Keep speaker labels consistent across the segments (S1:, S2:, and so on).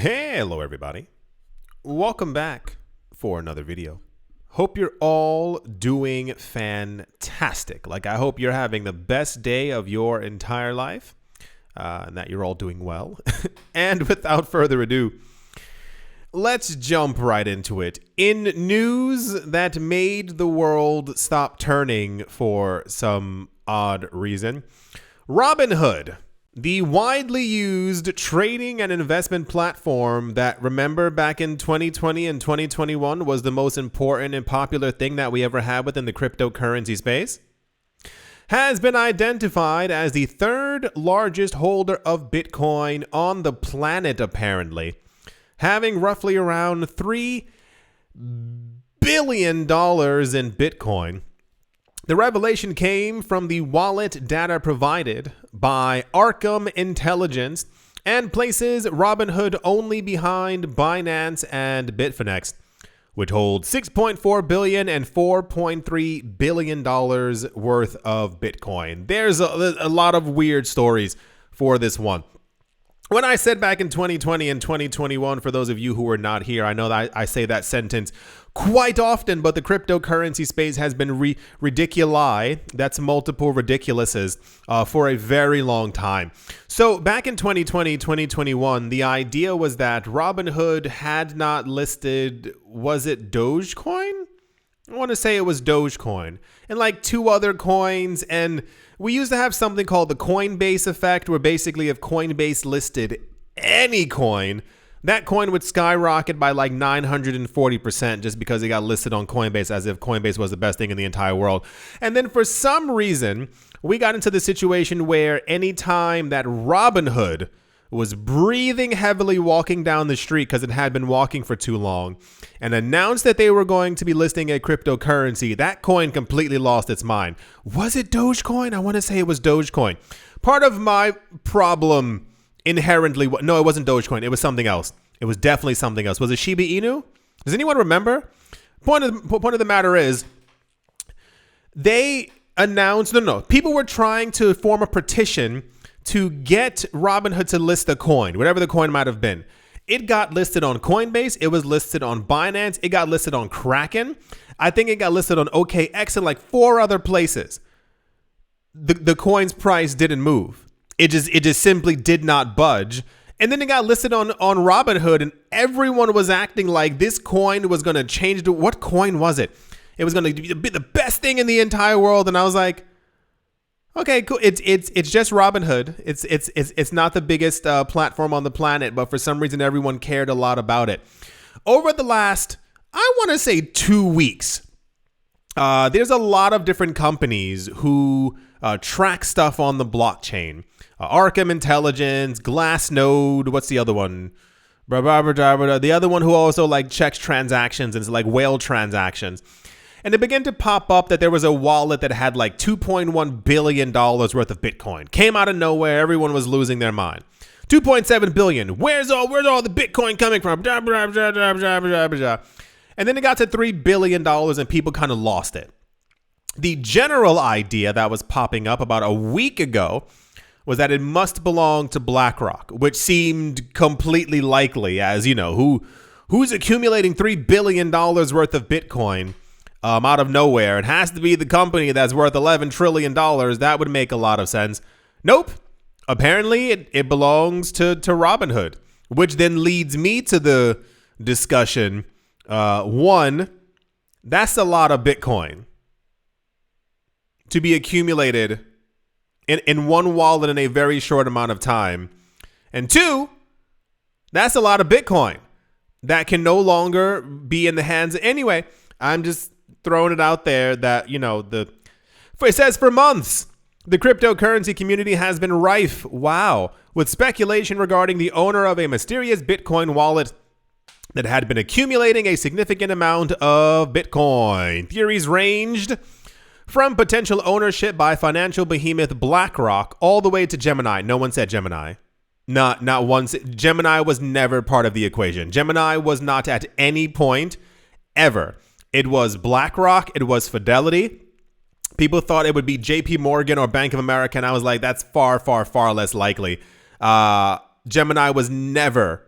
S1: Hello everybody, welcome back for another video. Hope you're all doing fantastic. I hope you're having the best day of your entire life and that you're all doing well. And without further ado, let's jump right into it. In news that made the world stop turning for some odd reason, Robinhood, the widely used trading and investment platform that, remember, back in 2020 and 2021 was the most important and popular thing that we ever had within the cryptocurrency space, has been identified as the third largest holder of Bitcoin on the planet, apparently, having roughly around $3 billion in Bitcoin. The revelation came from the wallet data provided by Arkham Intelligence and places Robinhood only behind Binance and Bitfinex, which hold $6.4 billion and $4.3 billion worth of Bitcoin. There's a lot of weird stories for this one. When I said back in 2020 and 2021, for those of you who were not here, I know that I say that sentence quite often, but the cryptocurrency space has been ridiculi, that's multiple ridiculouses, for a very long time. So back in 2020, 2021, the idea was that Robinhood had not listed, was it Dogecoin? I want to say it was Dogecoin and like two other coins. And we used to have something called the Coinbase effect, where basically if Coinbase listed any coin, that coin would skyrocket by like 940% just because it got listed on Coinbase, as if Coinbase was the best thing in the entire world. And then for some reason, we got into the situation where anytime that Robinhood was breathing heavily walking down the street because it had been walking for too long and announced that they were going to be listing a cryptocurrency, that coin completely lost its mind. Was it Dogecoin? I want to say it was Dogecoin. Part of my problem inherently, no, it wasn't Dogecoin. It was something else. It was definitely something else. Was it Shiba Inu? Does anyone remember? Point of the matter is, they announced, people were trying to form a petition to get Robinhood to list the coin, whatever the coin might have been. It got listed on Coinbase. It was listed on Binance. It got listed on Kraken. I think it got listed on OKX and like 4 other places. The coin's price didn't move. It just simply did not budge. And then it got listed on Robinhood, and everyone was acting like this coin was going to change. What coin was it? It was going to be the best thing in the entire world. And I was like, okay, cool. It's just Robinhood. It's not the biggest platform on the planet, but for some reason everyone cared a lot about it. Over the last, I want to say 2 weeks, there's a lot of different companies who track stuff on the blockchain. Arkham Intelligence, Glassnode, what's the other one? The other one who also like checks transactions and it's like whale transactions. And it began to pop up that there was a wallet that had like $2.1 billion worth of Bitcoin. Came out of nowhere. Everyone was losing their mind. 2.7 billion. Where's all the Bitcoin coming from? And then it got to $3 billion and people kind of lost it. The general idea that was popping up about a week ago was that it must belong to BlackRock, which seemed completely likely, as you know, who's accumulating $3 billion worth of Bitcoin out of nowhere. It has to be the company that's worth $11 trillion. That would make a lot of sense. Nope. Apparently, it belongs to Robinhood, which then leads me to the discussion. One, that's a lot of Bitcoin to be accumulated in one wallet in a very short amount of time. And two, that's a lot of Bitcoin that can no longer be in the hands. Anyway, I'm just throwing it out there that, it says for months, the cryptocurrency community has been rife, with speculation regarding the owner of a mysterious Bitcoin wallet that had been accumulating a significant amount of Bitcoin. Theories ranged from potential ownership by financial behemoth BlackRock all the way to Gemini. No one said Gemini. Not once. Gemini was never part of the equation. Gemini was not at any point ever. It was BlackRock. It was Fidelity. People thought it would be JP Morgan or Bank of America, and I was like, that's far, far, far less likely. Gemini was never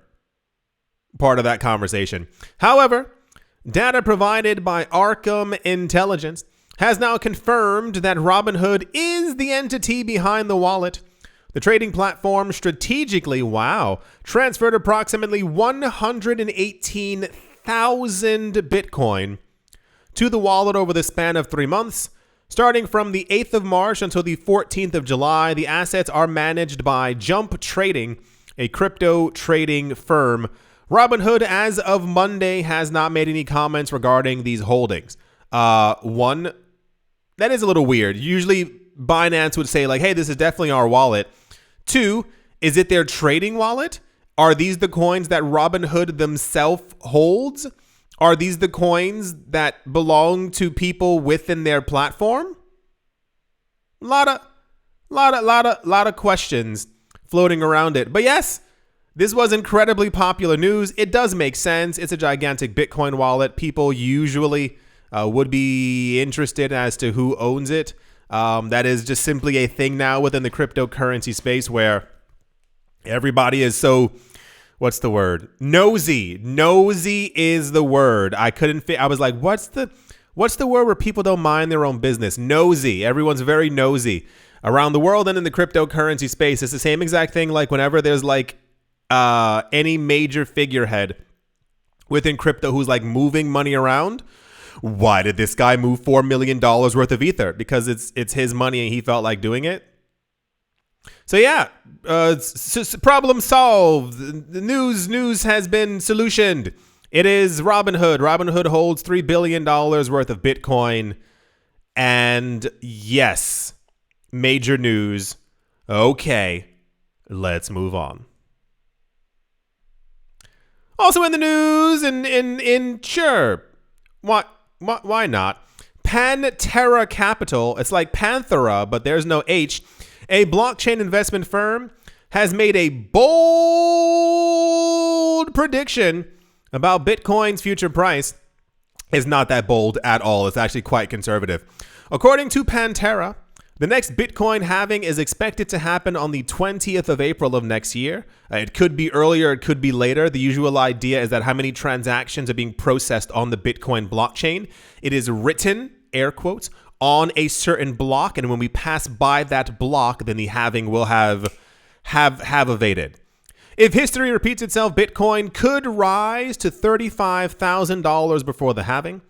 S1: part of that conversation. However, data provided by Arkham Intelligence has now confirmed that Robinhood is the entity behind the wallet. The trading platform strategically, transferred approximately 118,000 Bitcoin to the wallet over the span of 3 months. Starting from the 8th of March until the 14th of July, the assets are managed by Jump Trading, a crypto trading firm. Robinhood, as of Monday, has not made any comments regarding these holdings. One, that is a little weird. Usually Binance would say like, hey, this is definitely our wallet. Two, is it their trading wallet? Are these the coins that Robinhood themselves holds? Are these the coins that belong to people within their platform? Lot of questions floating around it. But yes, this was incredibly popular news. It does make sense. It's a gigantic Bitcoin wallet. People usually would be interested as to who owns it. That is just simply a thing now within the cryptocurrency space where everybody is so, what's the word? Nosy. Nosy is the word. I was like, what's the word where people don't mind their own business? Nosy. Everyone's very nosy around the world and in the cryptocurrency space. It's the same exact thing. Like whenever there's like any major figurehead within crypto who's like moving money around. Why did this guy move $4 million worth of Ether? Because it's his money and he felt like doing it. So yeah, problem solved. The news has been solutioned. It is Robinhood. Robinhood holds $3 billion worth of Bitcoin. And yes, major news. Okay, let's move on. Also in the news, sure, why not? Pantera Capital, it's like Panthera, but there's no H. A blockchain investment firm has made a bold prediction about Bitcoin's future price. It's not that bold at all. It's actually quite conservative. According to Pantera, the next Bitcoin halving is expected to happen on the 20th of April of next year. It could be earlier, it could be later. The usual idea is that how many transactions are being processed on the Bitcoin blockchain. It is written, air quotes, on a certain block, and when we pass by that block, then the halving will have evaded. If history repeats itself, Bitcoin could rise to $35,000 before the halving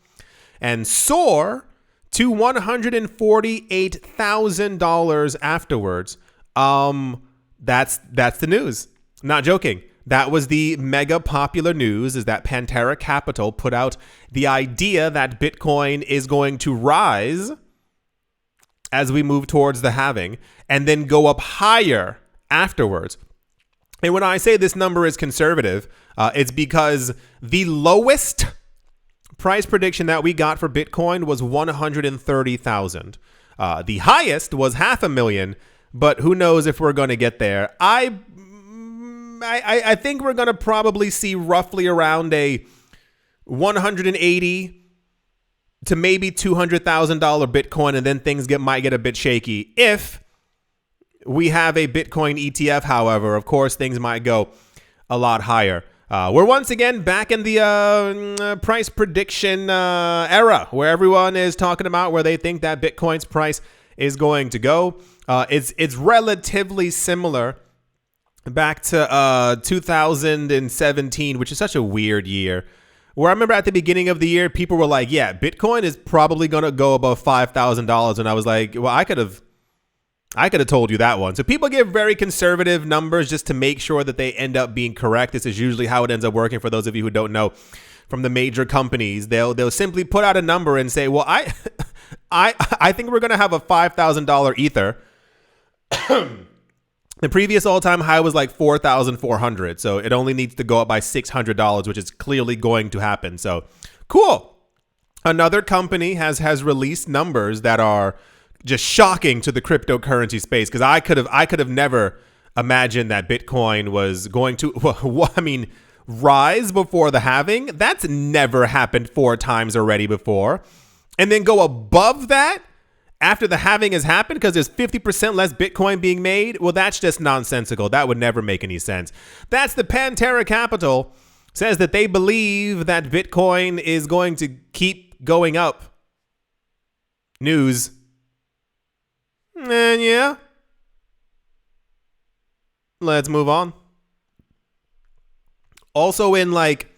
S1: and soar to $148,000 afterwards. That's the news. Not joking. That was the mega popular news, is that Pantera Capital put out the idea that Bitcoin is going to rise as we move towards the halving and then go up higher afterwards. And when I say this number is conservative, it's because the lowest price prediction that we got for Bitcoin was 130,000. The highest was 500,000, but who knows if we're going to get there. I think we're going to probably see roughly around a 180 to maybe $200,000 Bitcoin, and then things might get a bit shaky. If we have a Bitcoin ETF, however, of course, things might go a lot higher. We're once again back in the price prediction era, where everyone is talking about where they think that Bitcoin's price is going to go. It's relatively similar back to 2017, which is such a weird year, where I remember at the beginning of the year, people were like, yeah, Bitcoin is probably going to go above $5,000. And I was like, well, I could have told you that one. So people give very conservative numbers just to make sure that they end up being correct. This is usually how it ends up working. For those of you who don't know, from the major companies, they'll simply put out a number and say, well, I think we're going to have a $5,000 Ether. The previous all-time high was like 4,400. So it only needs to go up by $600, which is clearly going to happen. So cool. Another company has released numbers that are just shocking to the cryptocurrency space, because I could have never imagined that Bitcoin was going to, rise before the halving. That's never happened 4 times already before. And then go above that after the halving has happened because there's 50% less Bitcoin being made. Well, that's just nonsensical. That would never make any sense. That's the Pantera Capital says that they believe that Bitcoin is going to keep going up. News. And yeah. Let's move on. Also in like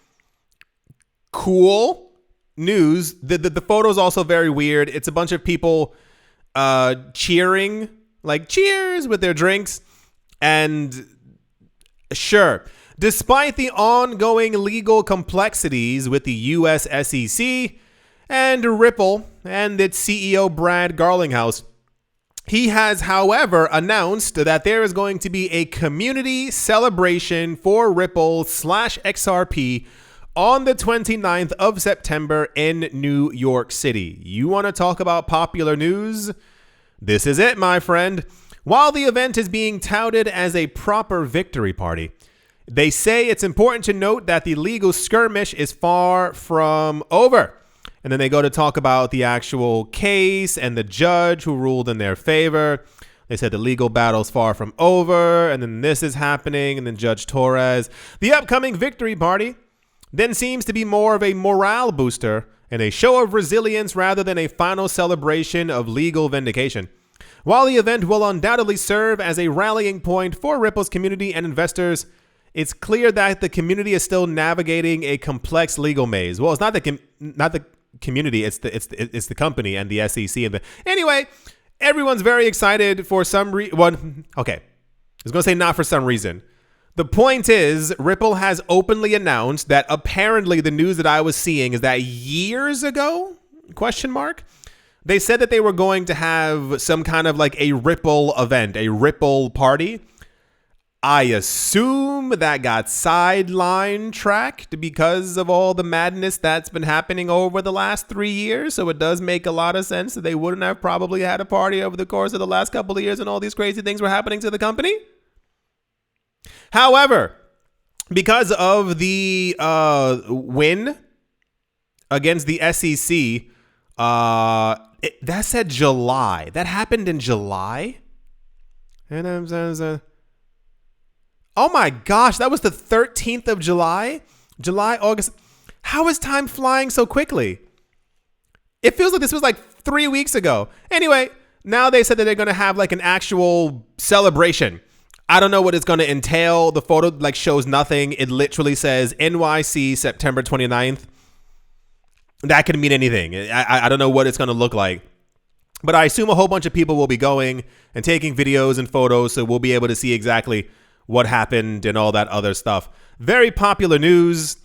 S1: cool news, the photo's also very weird. It's a bunch of people cheering, like cheers with their drinks. And sure, despite the ongoing legal complexities with the US SEC and Ripple and its CEO Brad Garlinghouse, he has, however, announced that there is going to be a community celebration for Ripple/XRP on the 29th of September in New York City. You want to talk about popular news? This is it, my friend. While the event is being touted as a proper victory party, they say it's important to note that the legal skirmish is far from over. And then they go to talk about the actual case and the judge who ruled in their favor. They said the legal battle's far from over, and then this is happening, and then Judge Torres. The upcoming victory party then seems to be more of a morale booster and a show of resilience rather than a final celebration of legal vindication. While the event will undoubtedly serve as a rallying point for Ripple's community and investors, it's clear that the community is still navigating a complex legal maze. Well, it's not the community, it's the company and the SEC and the anyway. Everyone's very excited for some reason. Okay, I was gonna say not for some reason. The point is, Ripple has openly announced that apparently the news that I was seeing is that years ago, ? They said that they were going to have some kind of like a Ripple event, a Ripple party. I assume that got sideline tracked because of all the madness that's been happening over the last 3 years. So it does make a lot of sense that they wouldn't have probably had a party over the course of the last couple of years and all these crazy things were happening to the company. However, because of the win against the SEC, that said July. That happened in July. And oh my gosh, that was the 13th of July? July, August. How is time flying so quickly? It feels like this was like 3 weeks ago. Anyway, now they said that they're going to have like an actual celebration. I don't know what it's going to entail. The photo like shows nothing. It literally says NYC September 29th. That could mean anything. I don't know what it's going to look like. But I assume a whole bunch of people will be going and taking videos and photos, so we'll be able to see exactly what happened and all that other stuff. Very popular news.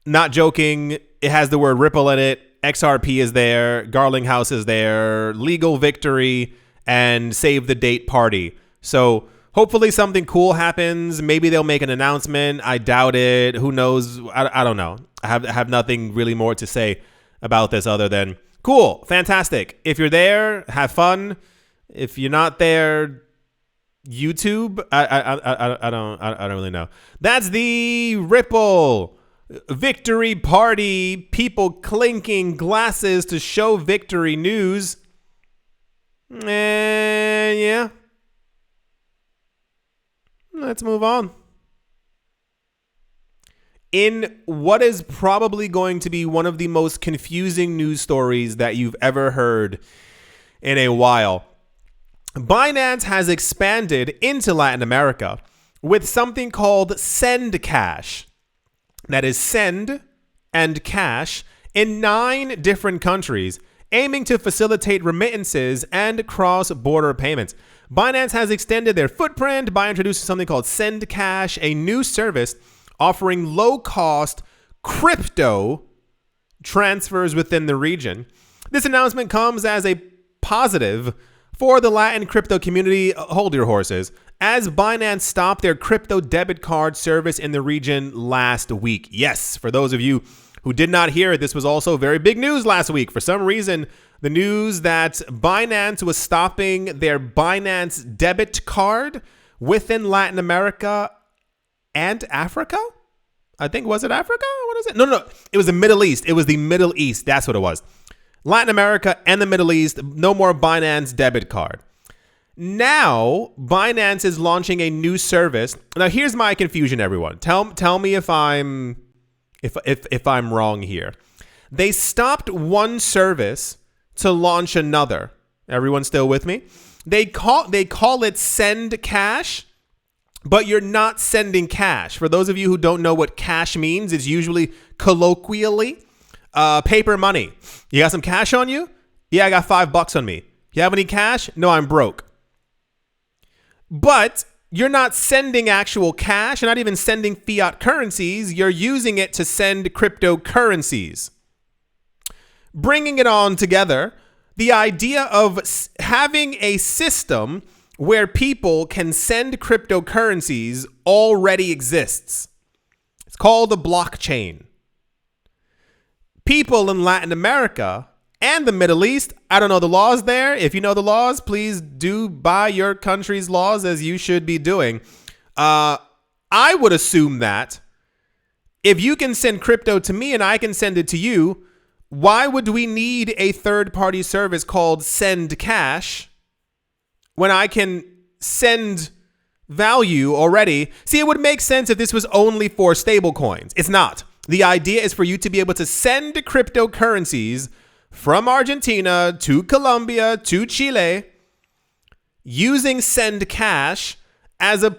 S1: Not joking. It has the word Ripple in it. XRP is there. Garlinghouse is there. Legal victory and save the date party. So hopefully something cool happens. Maybe they'll make an announcement. I doubt it. Who knows? I don't know. I have nothing really more to say about this other than cool, fantastic. If you're there, have fun. If you're not there, YouTube. I don't really know. That's the Ripple victory party. People clinking glasses to show victory news. And yeah. Let's move on. In what is probably going to be one of the most confusing news stories that you've ever heard in a while, Binance has expanded into Latin America with something called Send Cash. That is send and cash in 9 different countries, aiming to facilitate remittances and cross-border payments. Binance has extended their footprint by introducing something called Send Cash, a new service offering low-cost crypto transfers within the region. This announcement comes as a positive for the Latin crypto community. Hold your horses. As Binance stopped their crypto debit card service in the region last week. Yes, for those of you who did not hear it, this was also very big news last week. For some reason, the news that Binance was stopping their Binance debit card within Latin America and Africa? I think, was it Africa? What is it? No. It was the Middle East. It was the Middle East. That's what it was. Latin America and the Middle East, no more Binance debit card. Now, Binance is launching a new service. Now, here's my confusion, everyone. Tell me if I'm if I'm wrong here. They stopped one service to launch another. Everyone still with me? They call it send cash, but you're not sending cash. For those of you who don't know what cash means, it's usually colloquially paper money. You got some cash on you? Yeah, I got $5 on me. You have any cash? No, I'm broke. But you're not sending actual cash. You're not even sending fiat currencies. You're using it to send cryptocurrencies. Bringing it on together, the idea of having a system where people can send cryptocurrencies already exists. It's called a blockchain. People in Latin America and the Middle East, I don't know the laws there. If you know the laws, please do by your country's laws as you should be doing. I would assume that if you can send crypto to me and I can send it to you, why would we need a third-party service called Send Cash when I can send value already? See, it would make sense if this was only for stablecoins. It's not. The idea is for you to be able to send cryptocurrencies from Argentina to Colombia to Chile using Send Cash as a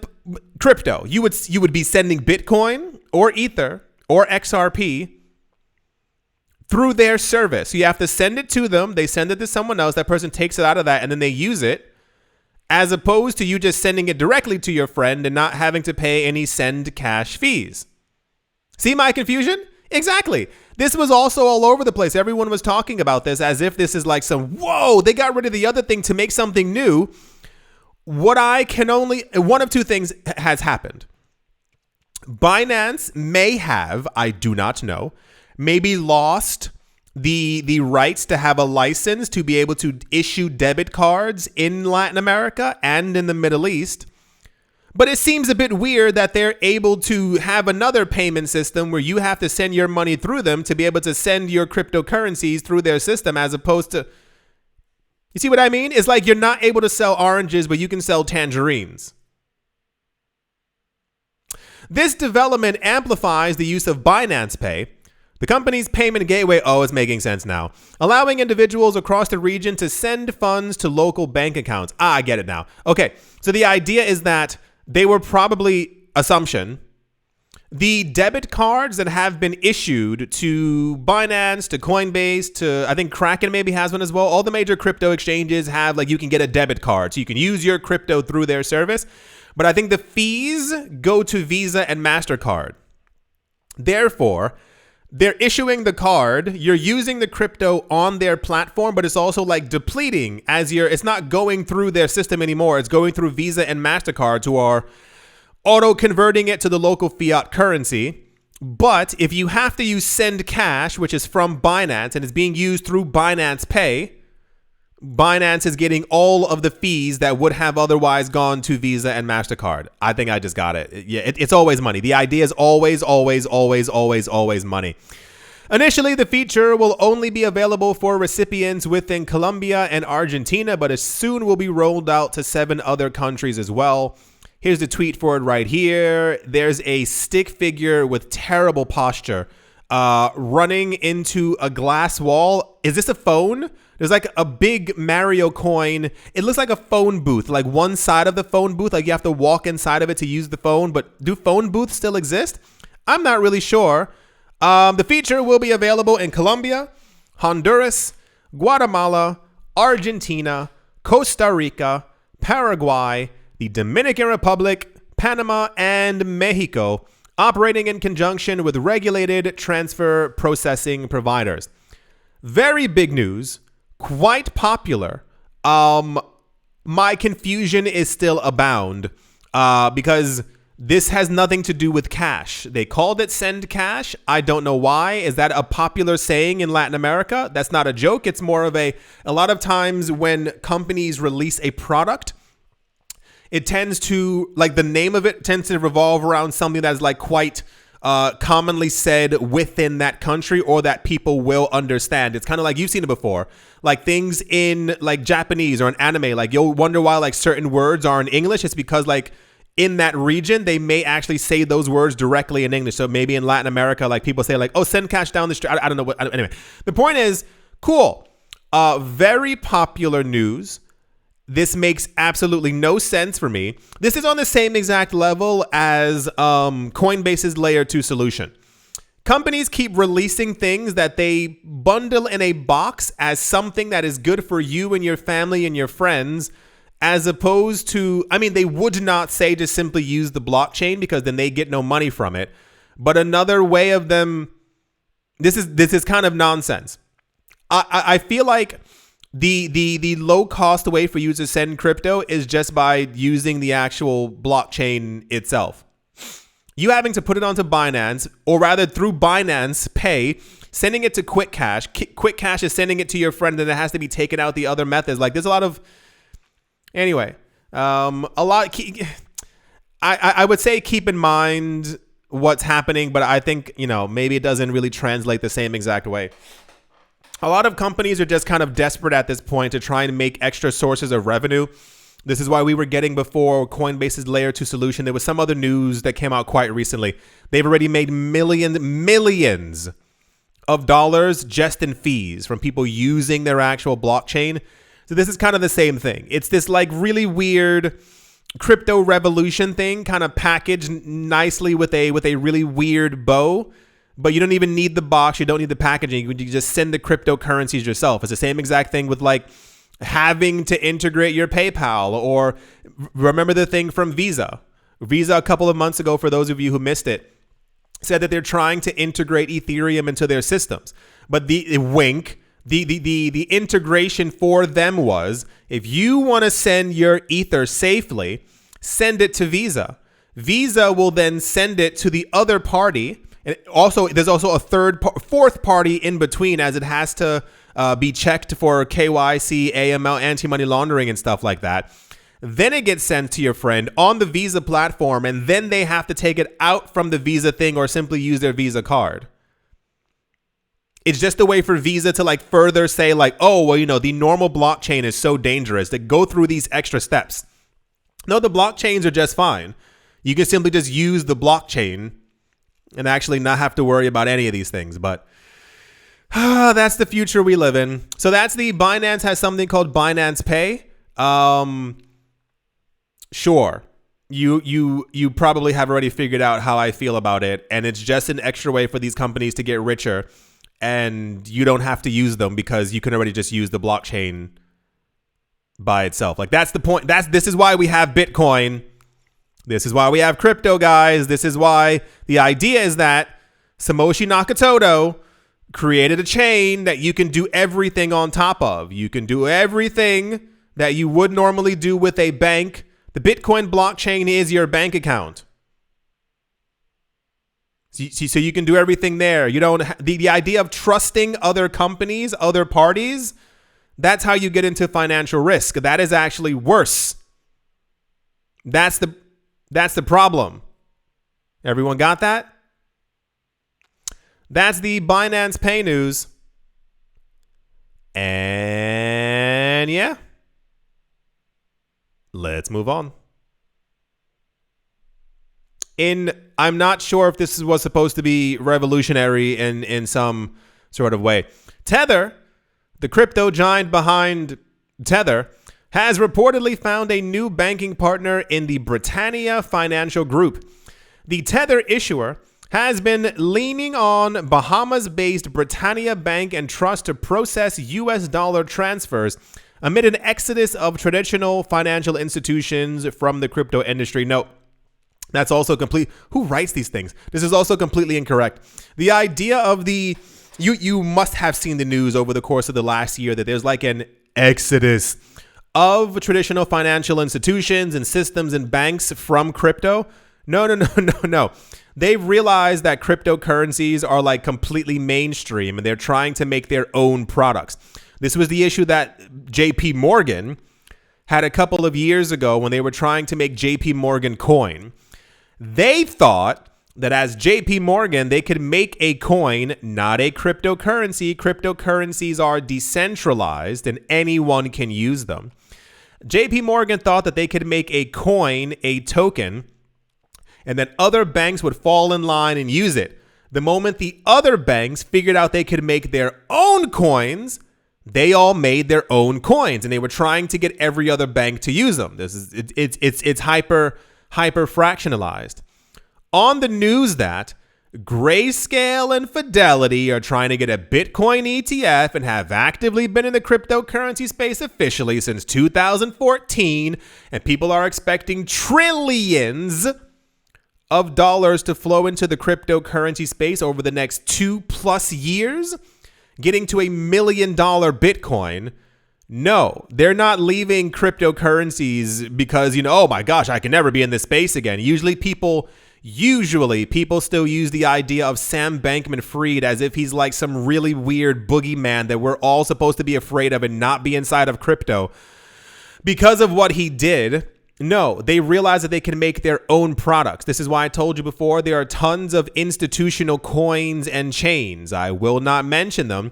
S1: crypto. You would be sending Bitcoin or Ether or XRP through their service. So you have to send it to them. They send it to someone else. That person takes it out of that and then they use it, as opposed to you just sending it directly to your friend and not having to pay any Send Cash fees. See my confusion? Exactly. This was also all over the place. Everyone was talking about this as if this is like some, whoa, they got rid of the other thing to make something new. One of two things has happened. Binance may have, I do not know, maybe lost the rights to have a license to be able to issue debit cards in Latin America and in the Middle East. But it seems a bit weird that they're able to have another payment system where you have to send your money through them to be able to send your cryptocurrencies through their system, as opposed to, you see what I mean? It's like you're not able to sell oranges, but you can sell tangerines. This development amplifies the use of Binance Pay, the company's payment gateway. Oh, it's making sense now. Allowing individuals across the region to send funds to local bank accounts. I get it now. Okay, so the idea is that they were probably, assumption, the debit cards that have been issued to Binance, to Coinbase, to, I think Kraken maybe has one as well. All the major crypto exchanges have, like, you can get a debit card. So you can use your crypto through their service. But I think the fees go to Visa and MasterCard. Therefore, they're issuing the card, you're using the crypto on their platform, but it's also like depleting it's not going through their system anymore. It's going through Visa and MasterCard, who are auto converting it to the local fiat currency. But if you have to use Send Cash, which is from Binance and is being used through Binance Pay, Binance is getting all of the fees that would have otherwise gone to Visa and MasterCard. I think I just got it. Yeah, it's always money. The idea is always money. Initially, the feature will only be available for recipients within Colombia and Argentina, but it soon will be rolled out to 7 other countries as well. Here's the tweet for it right here. There's a stick figure with terrible posture running into a glass wall. Is this a phone? There's like a big Mario coin. It looks like a phone booth, like one side of the phone booth. Like you have to walk inside of it to use the phone. But do phone booths still exist? I'm not really sure. The feature will be available in Colombia, Honduras, Guatemala, Argentina, Costa Rica, Paraguay, the Dominican Republic, Panama, and Mexico, operating in conjunction with regulated transfer processing providers. Very big news. Quite popular. My confusion is still abound because this has nothing to do with cash. They called it Send Cash. I don't know why. Is that a popular saying in Latin America? That's not a joke. It's more of a lot of times when companies release a product, it tends to, like, the name of it tends to revolve around something that's like quite commonly said within that country or that people will understand. It's kind of like, you've seen it before, like things in like Japanese or an anime, like you'll wonder why like certain words are in English. It's because like in that region, they may actually say those words directly in English. So maybe in Latin America, like people say like, oh, send cash down the street. I don't know what. Anyway, the point is, cool. Very popular news. This makes absolutely no sense for me. This is on the same exact level as Coinbase's Layer 2 solution. Companies keep releasing things that they bundle in a box as something that is good for you and your family and your friends, as opposed to, I mean, they would not say to simply use the blockchain because then they get no money from it. But another way of them, this is kind of nonsense. I feel like the low cost way for you to send crypto is just by using the actual blockchain itself. You having to put it onto Binance, or rather through Binance Pay, sending it to Quick Cash. Quick Cash is sending it to your friend, and it has to be taken out the other methods. Like there's a lot of, anyway, I would say keep in mind what's happening, but I think, maybe it doesn't really translate the same exact way. A lot of companies are just kind of desperate at this point to try and make extra sources of revenue. This is why we were getting before Coinbase's Layer 2 solution. There was some other news that came out quite recently. They've already made millions of dollars just in fees from people using their actual blockchain. So this is kind of the same thing. It's this like really weird crypto revolution thing, kind of packaged nicely with a really weird bow. But you don't even need the box. You don't need the packaging. You just send the cryptocurrencies yourself. It's the same exact thing with like having to integrate your PayPal, or remember the thing from Visa. Visa a couple of months ago, for those of you who missed it, said that they're trying to integrate Ethereum into their systems. But the integration for them was, if you want to send your Ether safely, send it to Visa. Visa will then send it to the other party. And also, there's also a fourth party in between, as it has to be checked for KYC, AML, anti-money laundering, and stuff like that. Then it gets sent to your friend on the Visa platform, and then they have to take it out from the Visa thing or simply use their Visa card. It's just a way for Visa to like further say like, oh, well, the normal blockchain is so dangerous to go through these extra steps. No, the blockchains are just fine. You can simply just use the blockchain and actually not have to worry about any of these things. But that's the future we live in. So that's Binance has something called Binance Pay. Sure. You probably have already figured out how I feel about it. And it's just an extra way for these companies to get richer. And you don't have to use them because you can already just use the blockchain by itself. Like that's the point. This is why we have Bitcoin. This is why we have crypto, guys. This is why the idea is that Satoshi Nakamoto created a chain that you can do everything on top of. You can do everything that you would normally do with a bank. The Bitcoin blockchain is your bank account. So you can do everything there. You don't the idea of trusting other companies, other parties, that's how you get into financial risk. That is actually worse. That's the problem. Everyone got that? That's the Binance Pay news. And yeah, let's move on. I'm not sure if this was supposed to be revolutionary in some sort of way. Tether, the crypto giant behind Tether, has reportedly found a new banking partner in the Britannia Financial Group. The Tether issuer has been leaning on Bahamas-based Britannia Bank and Trust to process US dollar transfers amid an exodus of traditional financial institutions from the crypto industry. No, that's also complete. Who writes these things? This is also completely incorrect. The idea of you must have seen the news over the course of the last year that there's like an exodus of traditional financial institutions and systems and banks from crypto. No. They've realized that cryptocurrencies are like completely mainstream and they're trying to make their own products. This was the issue that JP Morgan had a couple of years ago when they were trying to make JP Morgan coin. They thought that as JP Morgan, they could make a coin, not a cryptocurrency. Cryptocurrencies are decentralized and anyone can use them. JP Morgan thought that they could make a coin, a token, and then other banks would fall in line and use it. The moment the other banks figured out they could make their own coins, they all made their own coins, and they were trying to get every other bank to use them. It's hyper fractionalized. On the news that Grayscale and Fidelity are trying to get a Bitcoin ETF and have actively been in the cryptocurrency space officially since 2014, and people are expecting trillions of dollars to flow into the cryptocurrency space over the next 2+ years, getting to $1 million Bitcoin. No, they're not leaving cryptocurrencies because, oh my gosh, I can never be in this space again. Usually people still use the idea of Sam Bankman-Fried as if he's like some really weird boogeyman that we're all supposed to be afraid of and not be inside of crypto because of what he did. No, they realize that they can make their own products. This is why I told you before, there are tons of institutional coins and chains. I will not mention them.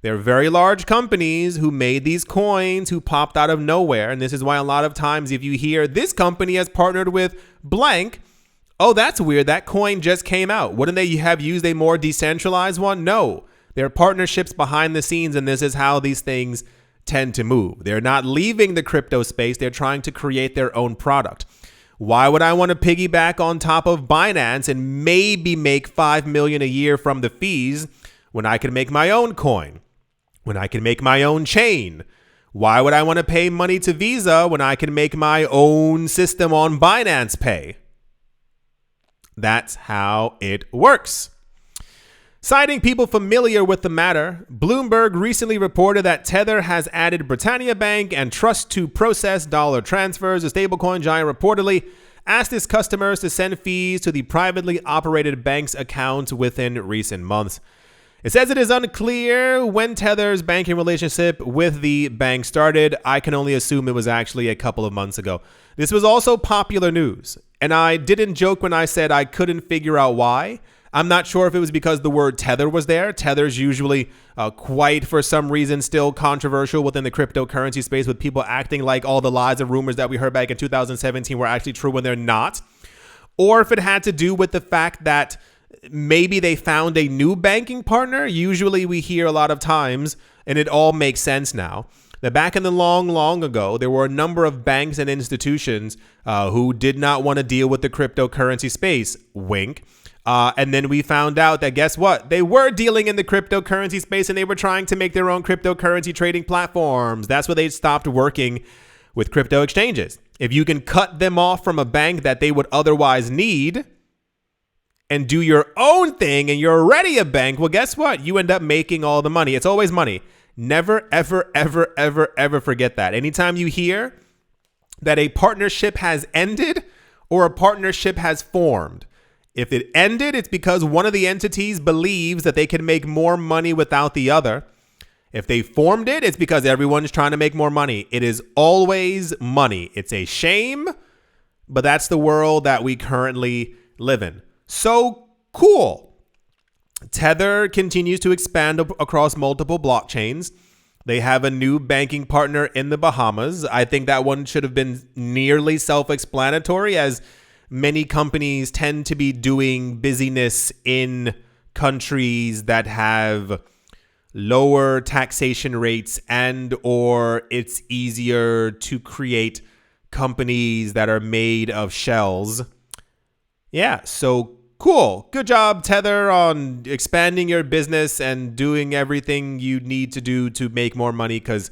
S1: They're very large companies who made these coins, who popped out of nowhere. And this is why a lot of times if you hear this company has partnered with blank, oh, that's weird, that coin just came out. Wouldn't they have used a more decentralized one? No, there are partnerships behind the scenes, and this is how these things tend to move. They're not leaving the crypto space. They're trying to create their own product. Why would I want to piggyback on top of Binance and maybe make $5 million a year from the fees when I can make my own coin, when I can make my own chain? Why would I want to pay money to Visa when I can make my own system on Binance Pay? That's how it works. Citing people familiar with the matter, Bloomberg recently reported that Tether has added Britannia Bank and Trust to process dollar transfers. The stablecoin giant reportedly asked its customers to send fees to the privately operated bank's accounts within recent months. It says it is unclear when Tether's banking relationship with the bank started. I can only assume it was actually a couple of months ago. This was also popular news, and I didn't joke when I said I couldn't figure out why. I'm not sure if it was because the word Tether was there. Tether's usually quite, for some reason, still controversial within the cryptocurrency space, with people acting like all the lies and rumors that we heard back in 2017 were actually true when they're not. Or if it had to do with the fact that maybe they found a new banking partner. Usually we hear a lot of times, and it all makes sense now, that back in the long ago, there were a number of banks and institutions who did not want to deal with the cryptocurrency space. Wink. And then we found out that, guess what? They were dealing in the cryptocurrency space, and they were trying to make their own cryptocurrency trading platforms. That's where they stopped working with crypto exchanges. If you can cut them off from a bank that they would otherwise need and do your own thing, and you're already a bank, well, guess what? You end up making all the money. It's always money. Never, ever, ever, ever, ever forget that. Anytime you hear that a partnership has ended or a partnership has formed, if it ended, it's because one of the entities believes that they can make more money without the other. If they formed it, it's because everyone's trying to make more money. It is always money. It's a shame, but that's the world that we currently live in. So cool. Tether continues to expand across multiple blockchains. They have a new banking partner in the Bahamas. I think that one should have been nearly self-explanatory, as many companies tend to be doing business in countries that have lower taxation rates, and or it's easier to create companies that are made of shells. Yeah, so cool. Good job, Tether, on expanding your business and doing everything you need to do to make more money, because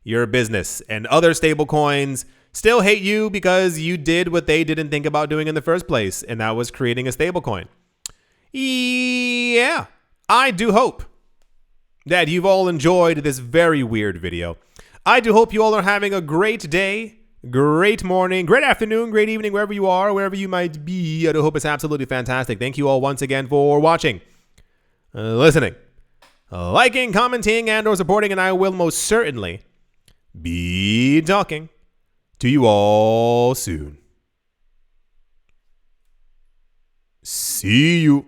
S1: you're a business. And other stable coins still hate you because you did what they didn't think about doing in the first place, and that was creating a stable coin. Yeah, I do hope that you've all enjoyed this very weird video. I do hope you all are having a great day, great morning, great afternoon, great evening, wherever you are, wherever you might be. I do hope it's absolutely fantastic. Thank you all once again for watching, listening, liking, commenting, and or supporting, and I will most certainly be talking to you all soon. See you.